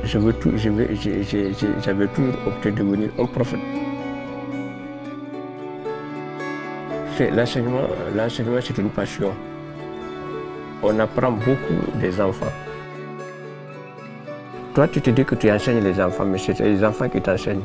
J'avais toujours opté de devenir un prophète. L'enseignement, c'est une passion. On apprend beaucoup des enfants. Toi, tu te dis que tu enseignes les enfants, mais c'est les enfants qui t'enseignent.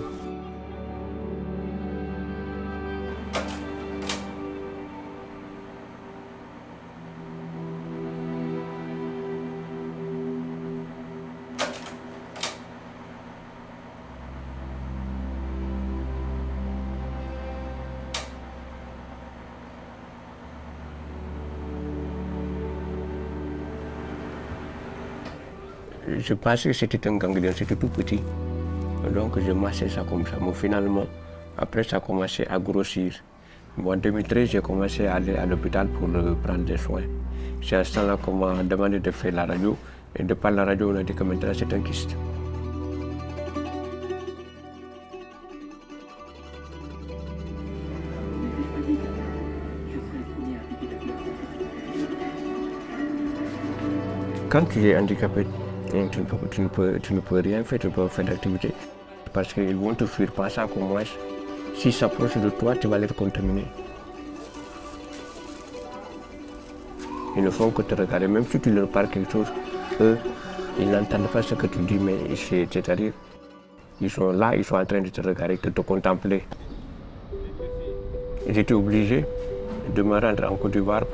Je pensais que c'était un ganglion, c'était tout petit. Donc je massais ça comme ça. Mais finalement, après ça a commencé à grossir. En 2013, j'ai commencé à aller à l'hôpital pour prendre des soins. C'est à ce temps-là qu'on m'a demandé de faire la radio. Et de par la radio, on a dit que maintenant c'est un kyste. Quand tu es handicapé, tu ne peux rien faire, tu ne peux pas faire d'activité. Parce qu'ils vont te fuir, pensant qu'au moins, s'ils s'approchent de toi, tu vas les contaminer. Ils ne font que te regarder, même si tu leur parles quelque chose, eux, ils n'entendent pas ce que tu dis, mais c'est-à-dire, ils sont là, ils sont en train de te regarder, de te contempler. J'étais obligé de me rendre en Côte d'Ivoire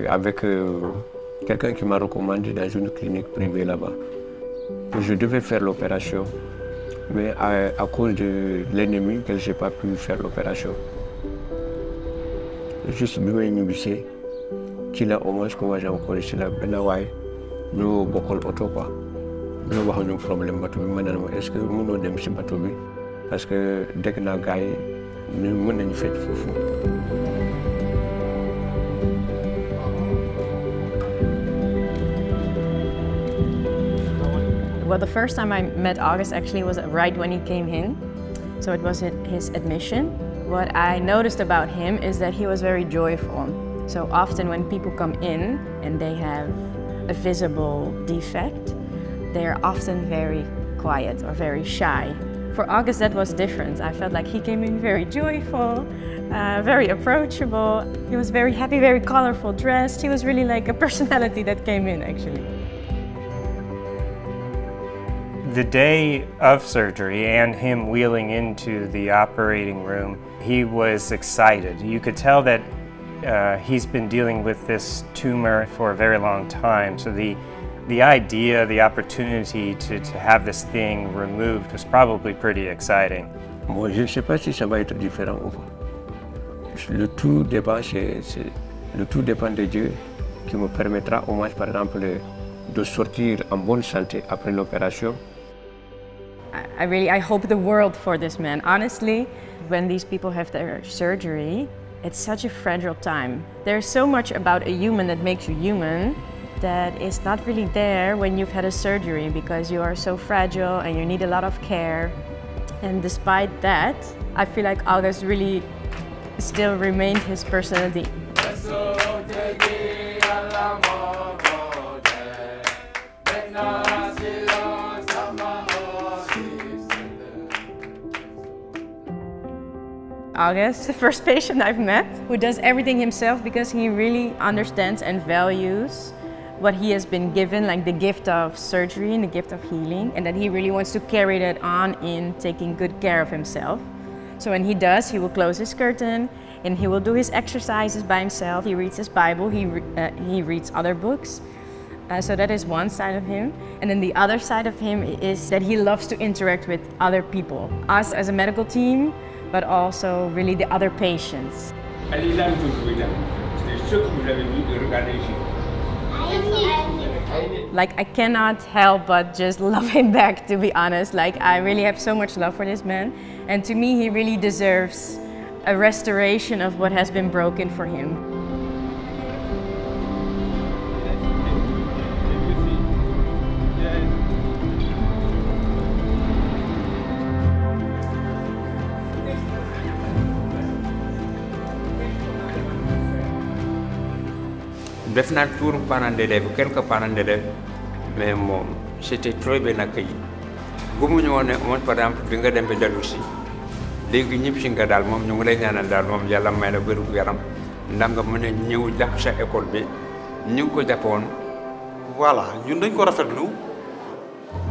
avec quelqu'un qui m'a recommandé dans une clinique privée là-bas. Je devais faire l'opération, mais à cause de l'ennemi, je n'ai pas pu faire l'opération. Juste bien inhibé, qu'il a au moins comment j'ai encore ici là, nous beaucoup auto quoi. Nous avons un problème bateau maintenant. Est-ce que nous avons des bateau parce que dès que nous avons gagné, nous avons fait fou. Well, the first time I met August actually was right when he came in. So it was his admission. What I noticed about him is that he was very joyful. So often when people come in and they have a visible defect, they are often very quiet or very shy. For August, that was different. I felt like he came in very joyful, very approachable. He was very happy, very colorful dressed. He was really like a personality that came in, actually. The day of surgery and him wheeling into the operating room, he was excited. You could tell that he's been dealing with this tumor for a very long time. So the idea, the opportunity to have this thing removed was probably pretty exciting. Bon, je ne sais pas si ça va être différent ou pas. Le tout dépend de Dieu qui me permettra au moins, par exemple, de sortir en bonne santé après l'opération. I hope the world for this man. Honestly, when these people have their surgery, it's such a fragile time. There's so much about a human that makes you human that is not really there when you've had a surgery because you are so fragile and you need a lot of care. And despite that, I feel like August really still remained his personality. August, the first patient I've met, who does everything himself because he really understands and values what he has been given, like the gift of surgery and the gift of healing, and that he really wants to carry that on in taking good care of himself. So when he does, he will close his curtain and he will do his exercises by himself. He reads his Bible, he reads other books. So that is one side of him. And then the other side of him is that he loves to interact with other people. Us as a medical team, but also really the other patients. Like, I cannot help but just love him back, to be honest. Like, I really have so much love for this man. And to me, he really deserves a restoration of what has been broken for him. def naa tour parents d'élèves quelques parents d'élèves mais moom c'était très bien accueilli gëmuñu woon ne moom par exemple bi nga dem ba dellu si léegi ñëpp si nga daal moom ñu ngi lay ñaanal daal moom yàlla may la wér gu yaram ndax nga mën a ñëw jàpp sa école bi ñu ngi ko jàppoon. voilà ñun dañ ko rafetlu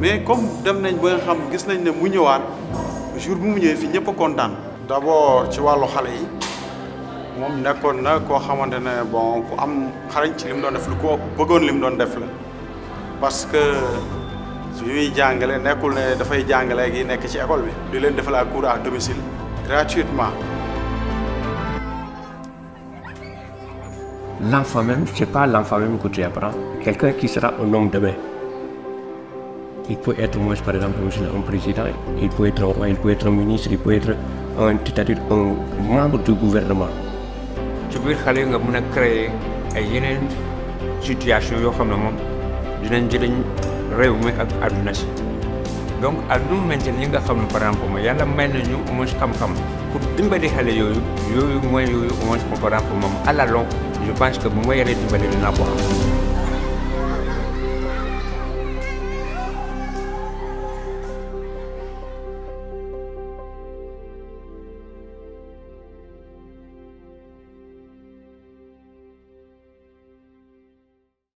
mais comme dem nañ ba nga xam gis nañ ne mu ñëwaat jour bu mu ñëwee fii ñëpp a kontaan. d'abord ci wàllu xale yi moom nekkoon na koo xamante ne bon ku am xarañ ci li mu doon def lu ko bëggoon li mu doon def la parce que su ñuy jàngale nekkul ne dafay jàngale gi nekk ci école bi. di leen defal cours à domicile gratuitement. L'enfant même, c'est pas l'enfant même que tu apprends. Quelqu'un qui sera un homme demain. Il peut être, moi, par exemple, un président, il peut être un roi, il peut être un ministre, il peut être c'est-à-dire un membre du gouvernement. ci biir xale yi nga mën a créer ay yeneen situation yoo xam ne moom dinañ jëriñ réew mi ak àdduna si donc à nous maintenant yi nga xam ne par exemple moom yàlla may nañu au moins xam-xam pour dimbali xale yooyu mooy yooyu au moins par exemple moom à la longue je pense que bu ma yaree dimbali dinaa ko am.